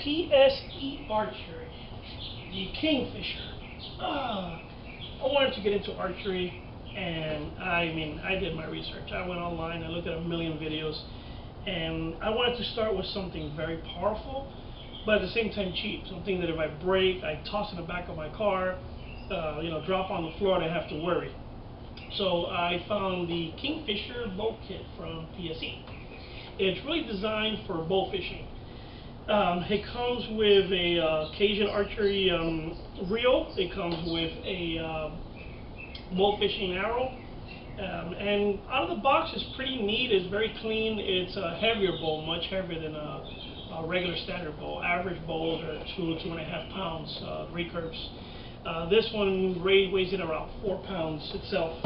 PSE Archery, the Kingfisher. I wanted to get into archery, and I did my research. I went online, I looked at a million videos, and I wanted to start with something very powerful, but at the same time cheap. Something that if I break, I toss in the back of my car, drop on the floor, and I have to worry. So I found the Kingfisher Bow Kit from PSE. It's really designed for bow fishing. It comes with a Cajun archery reel. It comes with a bow fishing arrow, and out of the box it's pretty neat. It's very clean. It's a heavier bow, much heavier than a regular standard bow. Average bows are 2.5 pounds recurves. This one weighs in around 4 pounds itself.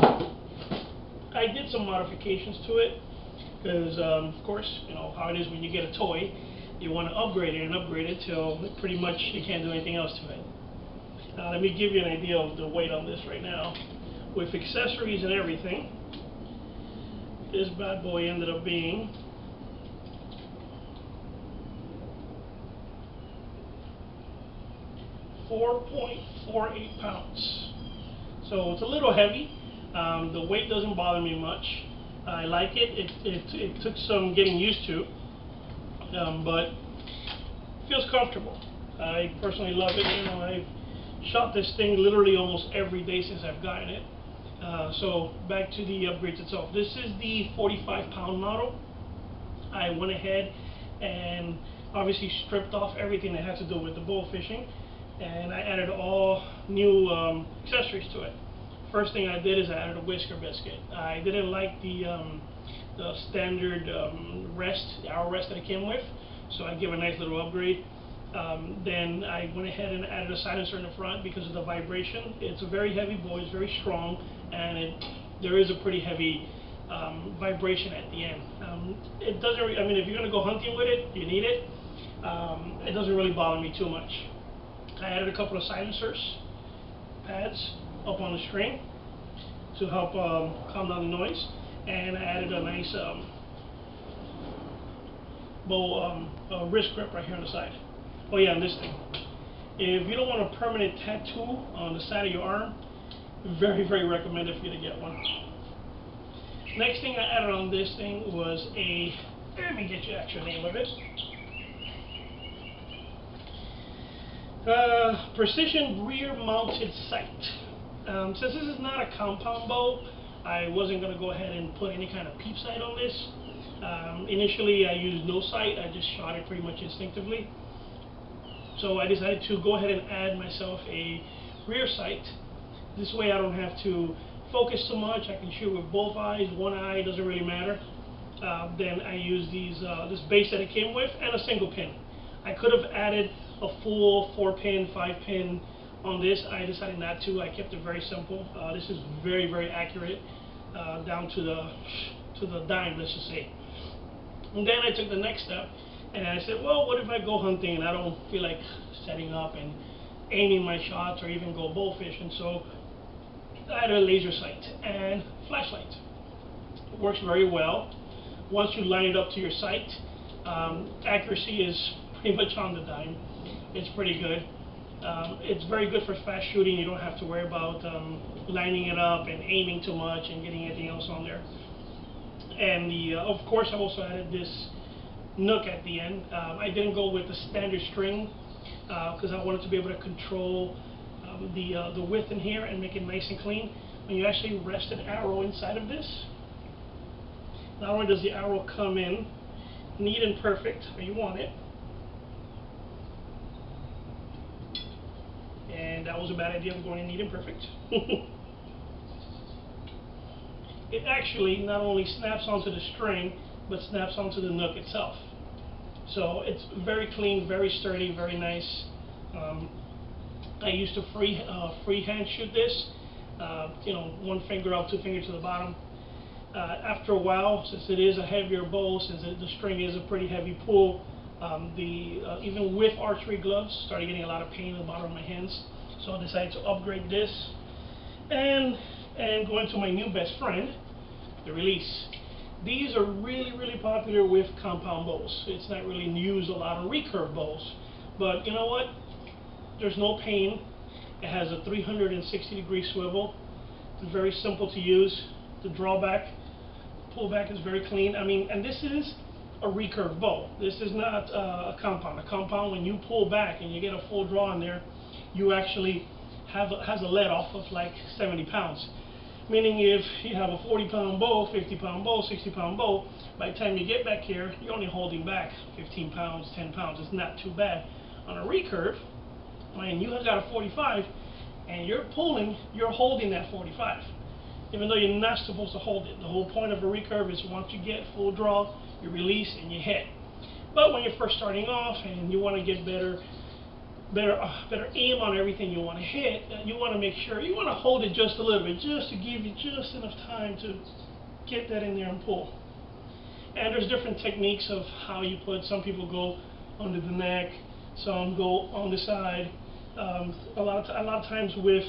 I did some modifications to it because, of course, you know how it is when you get a toy. You want to upgrade it and upgrade it till pretty much you can't do anything else to it. Let me give you an idea of the weight on this right now. With accessories and everything, this bad boy ended up being 4.48 pounds. So it's a little heavy. The weight doesn't bother me much. I like it. It took some getting used to. But it feels comfortable. I personally love it. I've shot this thing literally almost every day since I've gotten it. So back to the upgrades itself. This is the 45-pound model. I went ahead and obviously stripped off everything that had to do with the bow fishing, and I added all new accessories to it. First thing I did is I added a Whisker Biscuit. I didn't like the standard arrow rest that it came with, so I give a nice little upgrade. Then I went ahead and added a silencer in the front because of the vibration. It's a very heavy bow, it's very strong, and there is a pretty heavy vibration at the end. It doesn't. If you're going to go hunting with it, you need it. It doesn't really bother me too much. I added a couple of silencers pads up on the string to help calm down the noise. And I added a nice bow wrist grip right here on the side. Oh yeah, and this thing. If you don't want a permanent tattoo on the side of your arm, very, very recommended for you to get one. Next thing I added on this thing was let me get you the actual name of it. Precision rear mounted sight. Since this is not a compound bow, I wasn't going to go ahead and put any kind of peep sight on this. Initially I used no sight. I just shot it pretty much instinctively. So I decided to go ahead and add myself a rear sight. This way I don't have to focus so much. I can shoot with both eyes, one eye, doesn't really matter. Then I use this base that it came with and a single pin. I could have added a full 4-pin, 5-pin on this. I decided not to. I kept it very simple. This is very, very accurate, down to the dime, let's just say. And then I took the next step, and I said, well, what if I go hunting and I don't feel like setting up and aiming my shots or even go bow fishing? So I added a laser sight and flashlight. It works very well. Once you line it up to your sight, accuracy is pretty much on the dime. It's pretty good. It's very good for fast shooting. You don't have to worry about lining it up and aiming too much and getting anything else on there. And of course, I also added this nook at the end. I didn't go with the standard string because I wanted to be able to control the width in here and make it nice and clean. When you actually rest an arrow inside of this, not only does the arrow come in neat and perfect where you want it, and that was a bad idea of going in neat and perfect. It actually not only snaps onto the string, but snaps onto the nook itself. So it's very clean, very sturdy, very nice. I used to freehand shoot this, one finger up, 2 fingers to the bottom. After a while, since it is a heavier bow, since the string is a pretty heavy pull, even with archery gloves, started getting a lot of pain in the bottom of my hands. So I decided to upgrade this and go into my new best friend, the Release. These are really, really popular with compound bows. It's not really used a lot on recurve bows, But you know what? There's no pain. It has a 360-degree swivel. It's very simple to use. The drawback, pullback is very clean. I mean, and this is a recurve bow. This is not a compound. A compound, when you pull back and you get a full draw in there, you actually has a lead off of like 70 pounds. Meaning if you have a 40-pound bow, 50-pound bow, 60-pound bow, by the time you get back here, you're only holding back 15 pounds, 10 pounds. It's not too bad. On a recurve, when you have got a 45 and you're pulling, you're holding that 45. Even though you're not supposed to hold it. The whole point of a recurve is once you get full draw, you release and you hit. But when you're first starting off and you want to get better aim on everything you want to hit, you want to make sure, you want to hold it just a little bit, just to give you just enough time to get that in there and pull. And there's different techniques of how you put. Some people go under the neck, some go on the side. A lot of times with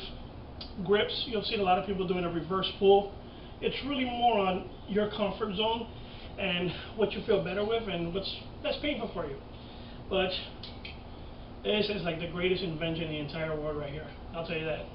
grips, you'll see a lot of people doing a reverse pull. It's really more on your comfort zone and what you feel better with and what's less painful for you. But this is like the greatest invention in the entire world right here. I'll tell you that.